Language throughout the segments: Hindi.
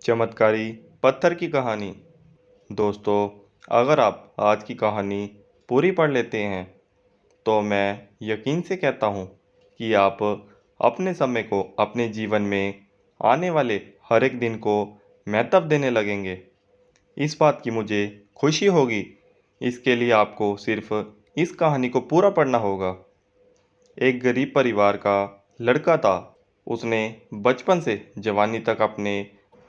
चमत्कारी पत्थर की कहानी। दोस्तों, अगर आप आज की कहानी पूरी पढ़ लेते हैं तो मैं यकीन से कहता हूँ कि आप अपने समय को अपने जीवन में आने वाले हर एक दिन को महत्व देने लगेंगे। इस बात की मुझे खुशी होगी। इसके लिए आपको सिर्फ इस कहानी को पूरा पढ़ना होगा। एक गरीब परिवार का लड़का था। उसने बचपन से जवानी तक अपने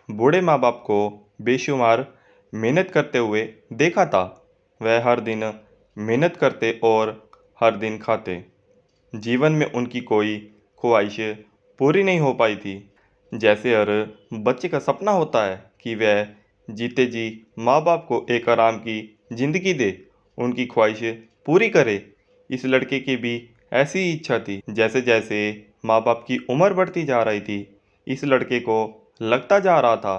बूढ़े माँ बाप को बेशुमार मेहनत करते हुए देखा था। वह हर दिन मेहनत करते और हर दिन खाते। जीवन में उनकी कोई ख्वाहिश पूरी नहीं हो पाई थी। जैसे हर बच्चे का सपना होता है कि वह जीते जी माँ बाप को एक आराम की ज़िंदगी दे, उनकी ख्वाहिश पूरी करे। इस लड़के की भी ऐसी ही इच्छा थी। जैसे जैसे माँ बाप की उम्र बढ़ती जा रही थी, इस लड़के को लगता जा रहा था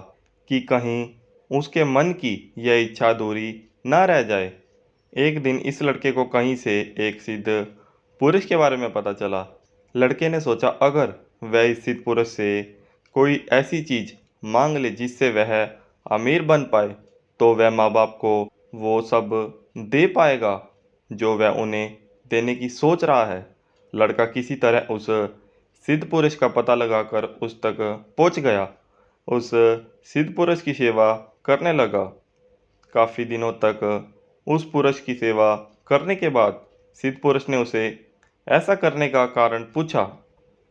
कि कहीं उसके मन की यह इच्छा अधूरी ना रह जाए। एक दिन इस लड़के को कहीं से एक सिद्ध पुरुष के बारे में पता चला। लड़के ने सोचा, अगर वह इस सिद्ध पुरुष से कोई ऐसी चीज़ मांग ले जिससे वह अमीर बन पाए, तो वह माँ बाप को वो सब दे पाएगा जो वह उन्हें देने की सोच रहा है। लड़का किसी तरह उस सिद्ध पुरुष का पता लगाकर उस तक पहुंच गया। उस सिद्ध पुरुष की सेवा करने लगा। काफ़ी दिनों तक उस पुरुष की सेवा करने के बाद सिद्ध पुरुष ने उसे ऐसा करने का कारण पूछा।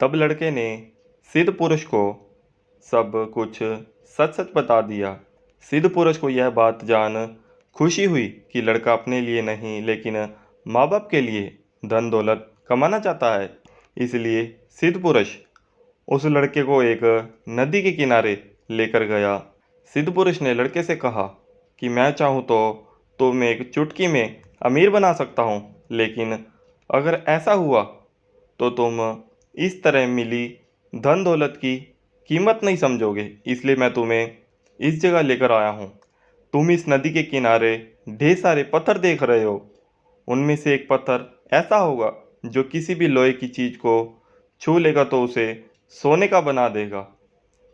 तब लड़के ने सिद्ध पुरुष को सब कुछ सच सच बता दिया। सिद्ध पुरुष को यह बात जान खुशी हुई कि लड़का अपने लिए नहीं लेकिन माँ बाप के लिए धन दौलत कमाना चाहता है। इसलिए सिद्ध पुरुष उस लड़के को एक नदी के किनारे लेकर गया। सिद्ध पुरुष ने लड़के से कहा कि मैं चाहूँ तो मैं एक चुटकी में अमीर बना सकता हूँ, लेकिन अगर ऐसा हुआ तो तुम इस तरह मिली धन दौलत की कीमत नहीं समझोगे। इसलिए मैं तुम्हें इस जगह लेकर आया हूँ। तुम इस नदी के किनारे ढेर सारे पत्थर देख रहे हो। उनमें से एक पत्थर ऐसा होगा जो किसी भी लोहे की चीज़ को छू लेगा तो उसे सोने का बना देगा।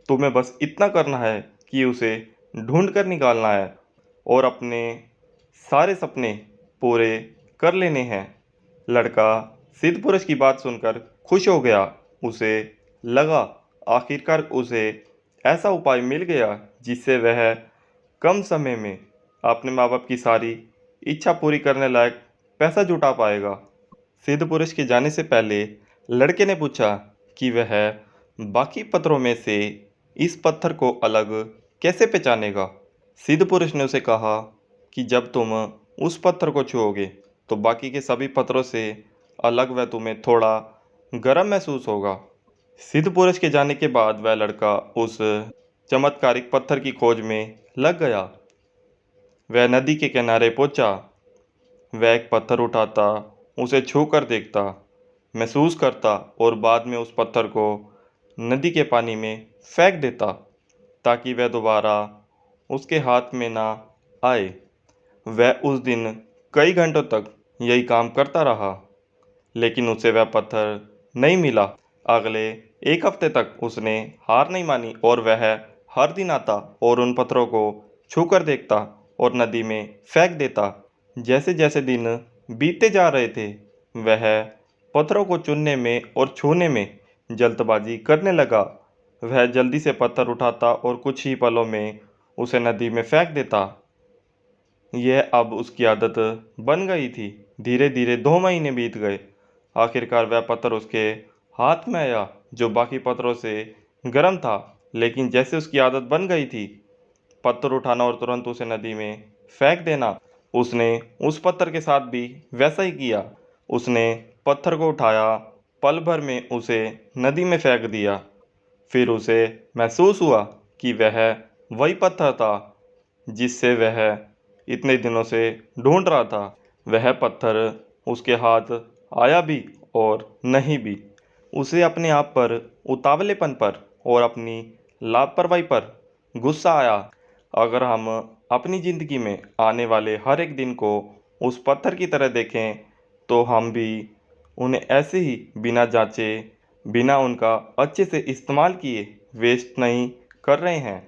तुम्हें बस इतना करना है कि उसे ढूंढ कर निकालना है और अपने सारे सपने पूरे कर लेने हैं। लड़का सिद्ध पुरुष की बात सुनकर खुश हो गया। उसे लगा आखिरकार उसे ऐसा उपाय मिल गया जिससे वह कम समय में अपने माँ बाप की सारी इच्छा पूरी करने लायक पैसा जुटा पाएगा। सिद्ध पुरुष के जाने से पहले लड़के ने पूछा कि वह बाकी पत्थरों में से इस पत्थर को अलग कैसे पहचानेगा। सिद्ध पुरुष ने उसे कहा कि जब तुम उस पत्थर को छुओगे तो बाकी के सभी पत्थरों से अलग वह तुम्हें थोड़ा गर्म महसूस होगा। सिद्ध पुरुष के जाने के बाद वह लड़का उस चमत्कारिक पत्थर की खोज में लग गया। वह नदी के किनारे पहुंचा। वह एक पत्थर उठाता, उसे छू कर देखता, महसूस करता और बाद में उस पत्थर को नदी के पानी में फेंक देता ताकि वह दोबारा उसके हाथ में ना आए। वह उस दिन कई घंटों तक यही काम करता रहा, लेकिन उसे वह पत्थर नहीं मिला। अगले एक हफ्ते तक उसने हार नहीं मानी और वह हर दिन आता और उन पत्थरों को छूकर देखता और नदी में फेंक देता। जैसे जैसे दिन बीतते जा रहे थे, वह पत्थरों को चुनने में और छूने में जल्दबाजी करने लगा। वह जल्दी से पत्थर उठाता और कुछ ही पलों में उसे नदी में फेंक देता। यह अब उसकी आदत बन गई थी। धीरे धीरे 2 महीने बीत गए। आखिरकार वह पत्थर उसके हाथ में आया जो बाकी पत्थरों से गर्म था, लेकिन जैसे उसकी आदत बन गई थी पत्थर उठाना और तुरंत उसे नदी में फेंक देना, उसने उस पत्थर के साथ भी वैसा ही किया। उसने पत्थर को उठाया, पल भर में उसे नदी में फेंक दिया। फिर उसे महसूस हुआ कि वह वही पत्थर था जिससे वह इतने दिनों से ढूंढ रहा था। वह पत्थर उसके हाथ आया भी और नहीं भी। उसे अपने आप पर, उतावलेपन पर और अपनी लापरवाही पर गुस्सा आया। अगर हम अपनी ज़िंदगी में आने वाले हर एक दिन को उस पत्थर की तरह देखें तो हम भी उन्हें ऐसे ही बिना जांचे, बिना उनका अच्छे से इस्तेमाल किए वेस्ट नहीं कर रहे हैं।